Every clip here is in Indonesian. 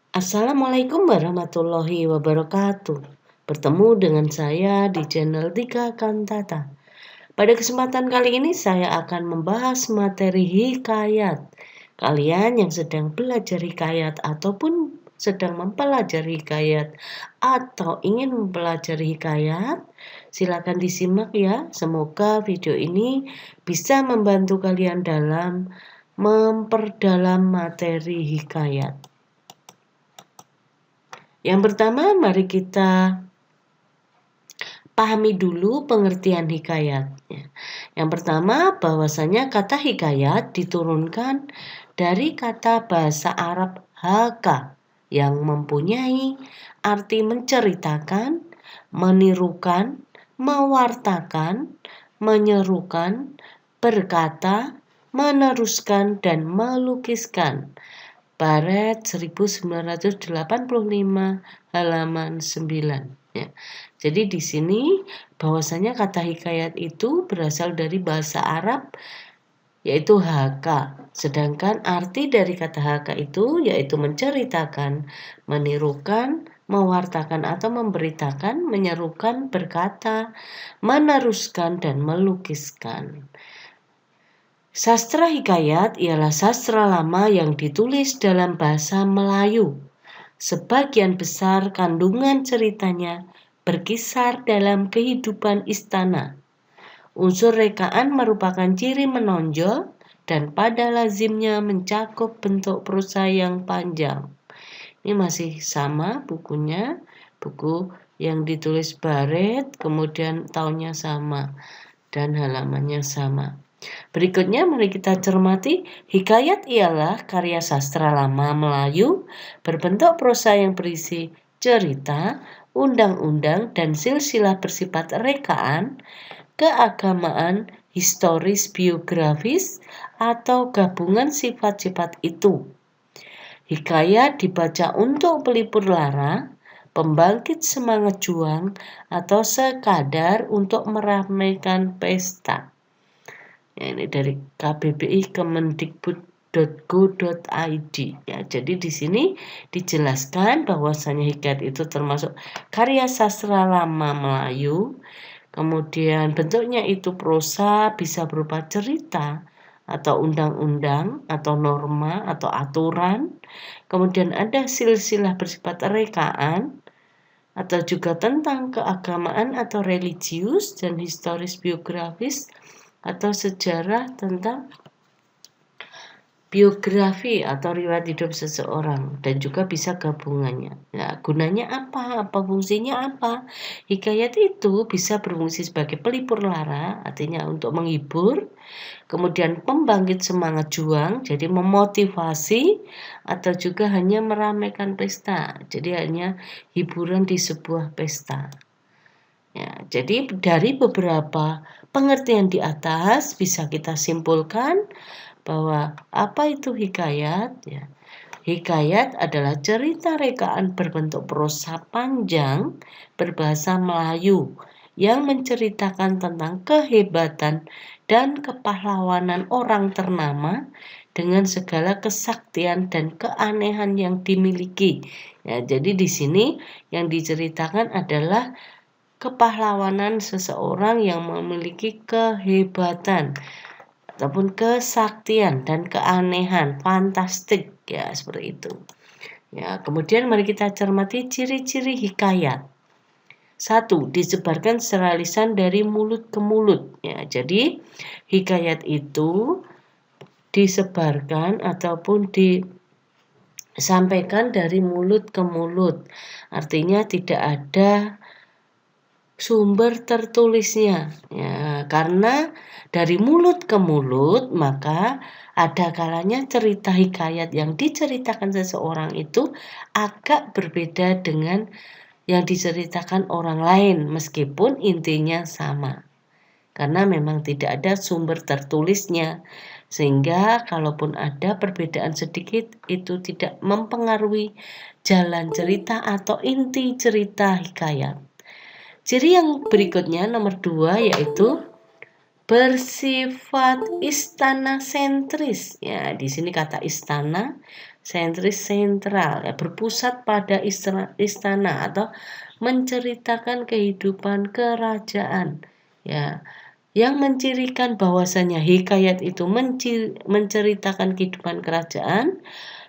Assalamualaikum warahmatullahi wabarakatuh. Bertemu dengan saya di channel Tika Kantata. Pada kesempatan kali ini saya akan membahas materi hikayat. Kalian yang sedang belajar hikayat ataupun sedang mempelajari hikayat atau ingin mempelajari hikayat, silakan disimak ya. Semoga video ini bisa membantu kalian dalam memperdalam materi hikayat. Yang pertama, mari kita pahami dulu pengertian hikayat. Yang pertama, bahwasanya kata hikayat diturunkan dari kata bahasa Arab haka yang mempunyai arti menceritakan, menirukan, mewartakan, menyerukan, berkata, meneruskan, dan melukiskan. Baret 1985 halaman 9 ya. Jadi di sini bahwasanya kata hikayat itu berasal dari bahasa Arab yaitu haka. Sedangkan arti dari kata haka itu yaitu menceritakan, menirukan, mewartakan atau memberitakan, menyerukan, berkata, meneruskan, dan melukiskan. Sastra hikayat ialah sastra lama yang ditulis dalam bahasa Melayu. Sebagian besar kandungan ceritanya berkisar dalam kehidupan istana. Unsur rekaan merupakan ciri menonjol dan pada lazimnya mencakup bentuk prosa yang panjang. Ini masih sama bukunya, buku yang ditulis Baret, kemudian tahunnya sama dan halamannya sama. Berikutnya mari kita cermati, hikayat ialah karya sastra lama Melayu berbentuk prosa yang berisi cerita, undang-undang, dan silsilah bersifat rekaan, keagamaan, historis, biografis, atau gabungan sifat-sifat itu. Hikayat dibaca untuk pelipur lara, pembangkit semangat juang, atau sekadar untuk meramaikan pesta. Ya, ini dari KBBI Kemendikbud.go.id ya. Jadi di sini dijelaskan bahwasanya hikayat itu termasuk karya sastra lama Melayu. Kemudian bentuknya itu prosa, bisa berupa cerita atau undang-undang atau norma atau aturan. Kemudian ada silsilah bersifat rekaan atau juga tentang keagamaan atau religius dan historis biografis atau sejarah tentang biografi atau riwayat hidup seseorang dan juga bisa gabungannya. Nah, gunanya apa? Apa fungsinya apa? Hikayat itu bisa berfungsi sebagai pelipur lara, artinya untuk menghibur, kemudian pembangkit semangat juang, jadi memotivasi atau juga hanya meramaikan pesta. Jadi hanya hiburan di sebuah pesta. Ya, jadi dari beberapa pengertian di atas bisa kita simpulkan bahwa apa itu hikayat ya. Hikayat adalah cerita rekaan berbentuk prosa panjang berbahasa Melayu yang menceritakan tentang kehebatan dan kepahlawanan orang ternama dengan segala kesaktian dan keanehan yang dimiliki. Ya, jadi di sini yang diceritakan adalah kepahlawanan seseorang yang memiliki kehebatan ataupun kesaktian dan keanehan, fantastik ya, seperti itu. Ya, kemudian mari kita cermati ciri-ciri hikayat. 1. Disebarkan secara lisan dari mulut ke mulut. Ya, jadi hikayat itu disebarkan ataupun disampaikan dari mulut ke mulut. Artinya tidak ada sumber tertulisnya ya, karena dari mulut ke mulut maka ada kalanya cerita hikayat yang diceritakan seseorang itu agak berbeda dengan yang diceritakan orang lain meskipun intinya sama karena memang tidak ada sumber tertulisnya sehingga kalaupun ada perbedaan sedikit itu tidak mempengaruhi jalan cerita atau inti cerita hikayat. Ciri yang berikutnya nomor 2 yaitu bersifat istana sentris. Ya, di sini kata istana sentral, ya, berpusat pada istana atau menceritakan kehidupan kerajaan, ya. Yang mencirikan bahwasanya hikayat itu menceritakan kehidupan kerajaan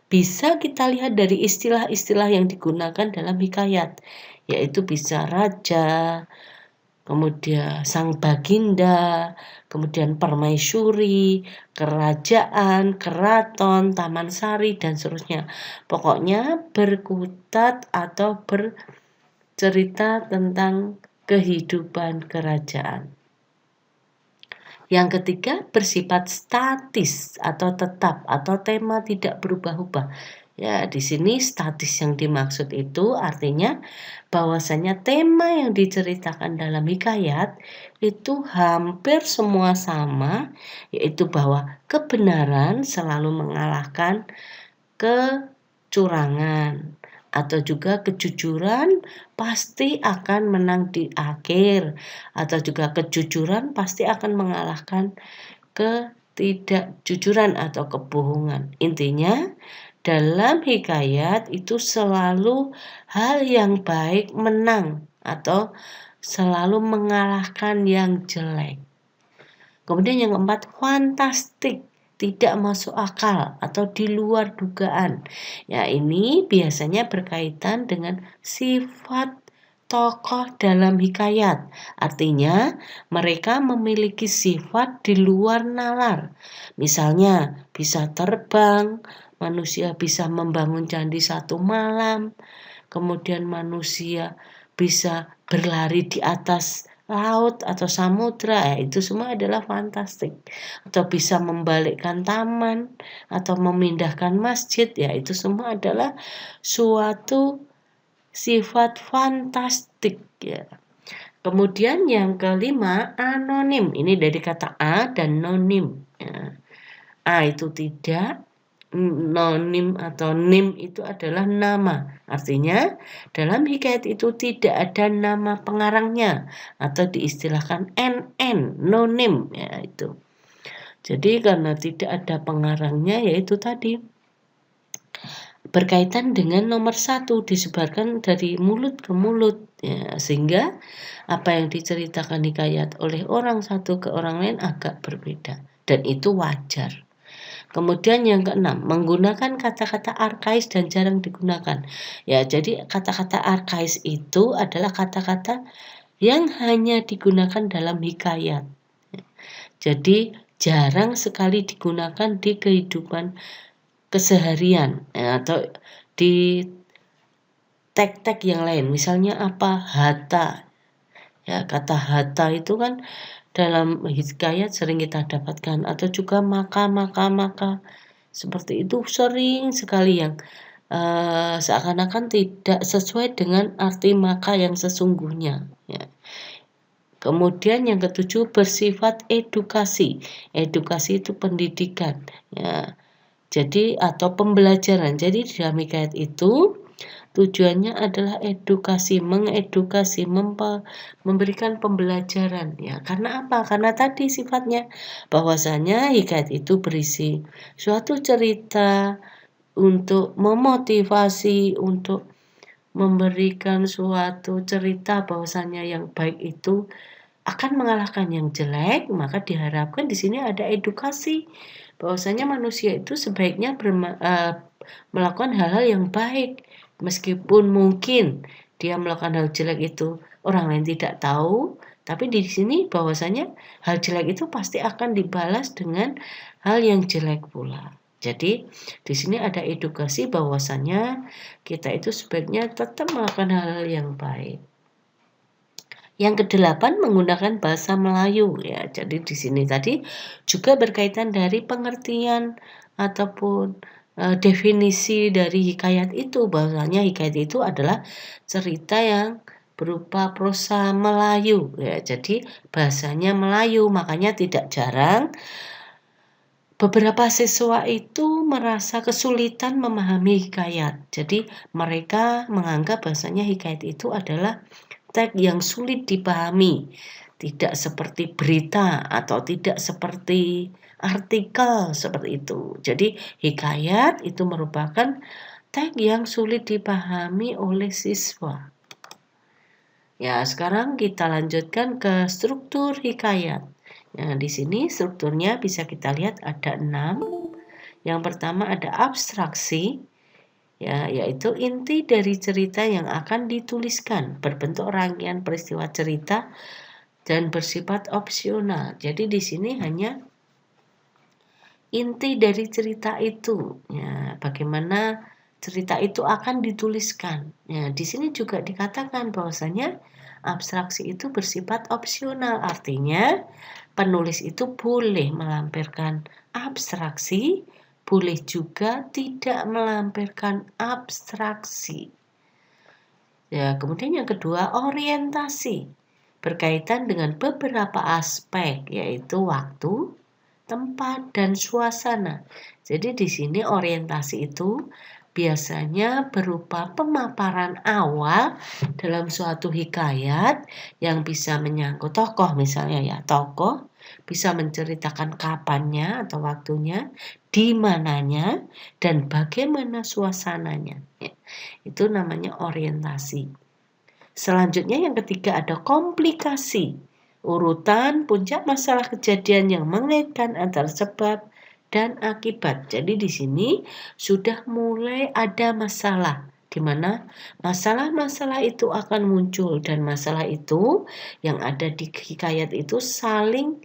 bisa kita lihat dari istilah-istilah yang digunakan dalam hikayat, yaitu bisa raja, kemudian sang baginda, kemudian permaisuri, kerajaan, keraton, taman sari, dan seterusnya. Pokoknya berkutat atau bercerita tentang kehidupan kerajaan. Yang ketiga, bersifat statis atau tetap atau tema tidak berubah-ubah. Ya, di sini statis yang dimaksud itu artinya bahwasanya tema yang diceritakan dalam hikayat itu hampir semua sama, yaitu bahwa kebenaran selalu mengalahkan kecurangan, atau juga kejujuran pasti akan menang di akhir, atau juga kejujuran pasti akan mengalahkan ketidakjujuran atau kebohongan. Intinya dalam hikayat itu selalu hal yang baik menang atau selalu mengalahkan yang jelek. Kemudian yang keempat, fantastik, tidak masuk akal atau di luar dugaan. Ya, ini biasanya berkaitan dengan sifat tokoh dalam hikayat. Artinya, mereka memiliki sifat di luar nalar. Misalnya, bisa terbang, manusia bisa membangun candi satu malam, kemudian manusia bisa berlari di atas laut atau samudra, ya, itu semua adalah fantastik. Atau bisa membalikkan taman atau memindahkan masjid, ya, itu semua adalah suatu sifat fantastik, ya. Kemudian yang kelima, anonim. Ini dari kata a dan nonim, ya. A itu tidak, nonim atau nim itu adalah nama. Artinya dalam hikayat itu tidak ada nama pengarangnya atau diistilahkan NN, nonim, ya itu. Jadi karena tidak ada pengarangnya, yaitu tadi berkaitan dengan nomor satu, disebarkan dari mulut ke mulut, ya, sehingga apa yang diceritakan hikayat oleh orang satu ke orang lain agak berbeda, dan itu wajar. Kemudian yang keenam, menggunakan kata-kata arkais dan jarang digunakan. Ya, jadi kata-kata arkais itu adalah kata-kata yang hanya digunakan dalam hikayat. Jadi jarang sekali digunakan di kehidupan keseharian, ya, atau di teks-teks yang lain. Misalnya apa? Hatta. Ya, kata hatta itu kan dalam hikayat sering kita dapatkan, atau juga maka. Seperti itu sering sekali yang seakan-akan tidak sesuai dengan arti maka yang sesungguhnya, ya. Kemudian yang ketujuh, bersifat edukasi. Edukasi itu pendidikan, ya. Jadi atau pembelajaran. Jadi dalam hikayat itu tujuannya adalah edukasi, mengedukasi, memberikan pembelajaran, ya. Karena apa? Karena tadi sifatnya bahwasanya hikayat itu berisi suatu cerita untuk memotivasi, untuk memberikan suatu cerita bahwasanya yang baik itu akan mengalahkan yang jelek, maka diharapkan di sini ada edukasi bahwasanya manusia itu sebaiknya melakukan hal-hal yang baik, meskipun mungkin dia melakukan hal jelek itu orang lain tidak tahu, tapi di sini bahwasanya hal jelek itu pasti akan dibalas dengan hal yang jelek pula. Jadi di sini ada edukasi bahwasanya kita itu sebaiknya tetap melakukan hal-hal yang baik. Yang kedelapan, menggunakan bahasa Melayu, ya. Jadi di sini tadi juga berkaitan dari pengertian ataupun definisi dari hikayat itu, bahwasanya hikayat itu adalah cerita yang berupa prosa Melayu, ya. Jadi bahasanya Melayu, makanya tidak jarang beberapa siswa itu merasa kesulitan memahami hikayat. Jadi mereka menganggap bahasanya hikayat itu adalah teks yang sulit dipahami, tidak seperti berita atau tidak seperti artikel seperti itu. Jadi hikayat itu merupakan teks yang sulit dipahami oleh siswa. Ya, sekarang kita lanjutkan ke struktur hikayat. Nah, di sini strukturnya bisa kita lihat ada 6. Yang pertama ada abstraksi, ya, yaitu inti dari cerita yang akan dituliskan, berbentuk rangkaian peristiwa cerita dan bersifat opsional. Jadi di sini hanya inti dari cerita itu, ya, bagaimana cerita itu akan dituliskan. Ya, di sini juga dikatakan bahwasanya abstraksi itu bersifat opsional, artinya penulis itu boleh melampirkan abstraksi, boleh juga tidak melampirkan abstraksi. Ya, kemudian yang kedua, orientasi berkaitan dengan beberapa aspek, yaitu waktu, tempat, dan suasana. Jadi di sini orientasi itu biasanya berupa pemaparan awal dalam suatu hikayat yang bisa menyangkut tokoh, misalnya ya, tokoh bisa menceritakan kapannya atau waktunya, di mananya, dan bagaimana suasananya. Ya, itu namanya orientasi. Selanjutnya yang ketiga ada komplikasi. Urutan puncak masalah kejadian yang mengaitkan antara sebab dan akibat. Jadi di sini sudah mulai ada masalah, di mana masalah-masalah itu akan muncul dan masalah itu yang ada di hikayat itu saling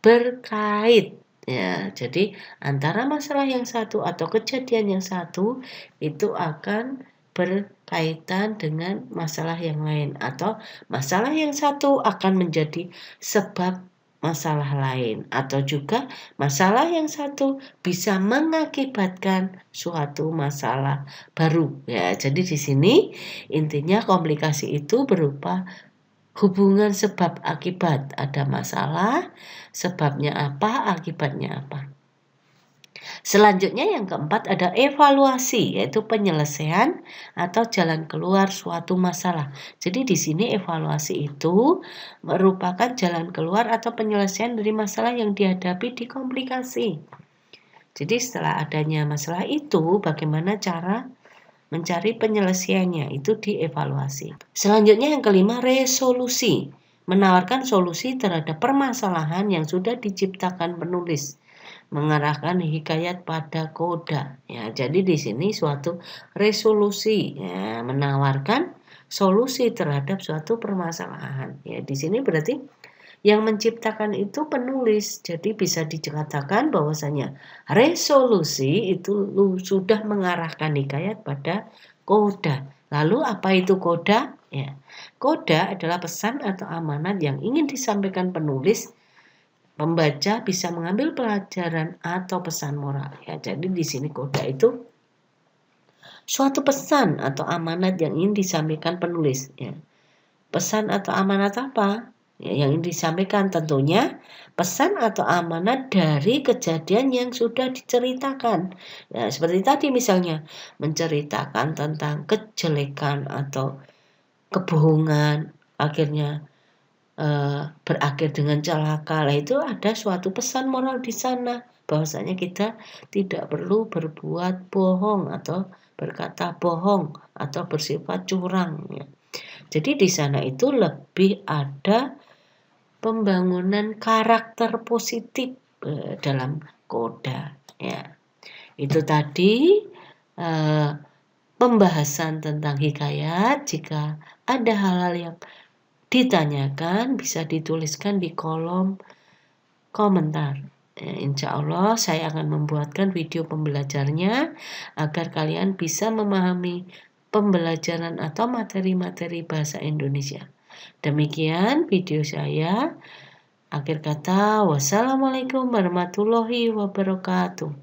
berkait. Ya, jadi antara masalah yang satu atau kejadian yang satu itu akan berkaitan dengan masalah yang lain, atau masalah yang satu akan menjadi sebab masalah lain, atau juga masalah yang satu bisa mengakibatkan suatu masalah baru. Ya, jadi di sini intinya komplikasi itu berupa hubungan sebab akibat. Ada masalah, sebabnya apa, akibatnya apa. Selanjutnya yang keempat ada evaluasi, yaitu penyelesaian atau jalan keluar suatu masalah. Jadi di sini evaluasi itu merupakan jalan keluar atau penyelesaian dari masalah yang dihadapi di komplikasi. Jadi setelah adanya masalah itu, bagaimana cara mencari penyelesaiannya, itu dievaluasi. Selanjutnya yang kelima, resolusi. Menawarkan solusi terhadap permasalahan yang sudah diciptakan penulis, mengarahkan hikayat pada koda. Ya, jadi di sini suatu resolusi, ya, menawarkan solusi terhadap suatu permasalahan. Ya, di sini berarti yang menciptakan itu penulis. Jadi bisa dikatakan bahwasanya resolusi itu sudah mengarahkan hikayat pada koda. Lalu apa itu koda? Ya, koda adalah pesan atau amanat yang ingin disampaikan penulis. Pembaca bisa mengambil pelajaran atau pesan moral. Ya, jadi di sini koda itu suatu pesan atau amanat yang ingin disampaikan penulis. Ya. Pesan atau amanat apa? Ya, yang ingin disampaikan tentunya pesan atau amanat dari kejadian yang sudah diceritakan. Ya, seperti tadi misalnya menceritakan tentang kejelekan atau kebohongan, akhirnya berakhir dengan celaka. Lah itu ada suatu pesan moral di sana, bahwasanya kita tidak perlu berbuat bohong atau berkata bohong atau bersifat curang. Ya. Jadi di sana itu lebih ada pembangunan karakter positif dalam koda. Ya. Itu tadi pembahasan tentang hikayat. Jika ada hal-hal yang ditanyakan, bisa dituliskan di kolom komentar. Insya Allah saya akan membuatkan video pembelajarnya agar kalian bisa memahami pembelajaran atau materi-materi bahasa Indonesia. Demikian video saya. Akhir kata, wassalamualaikum warahmatullahi wabarakatuh.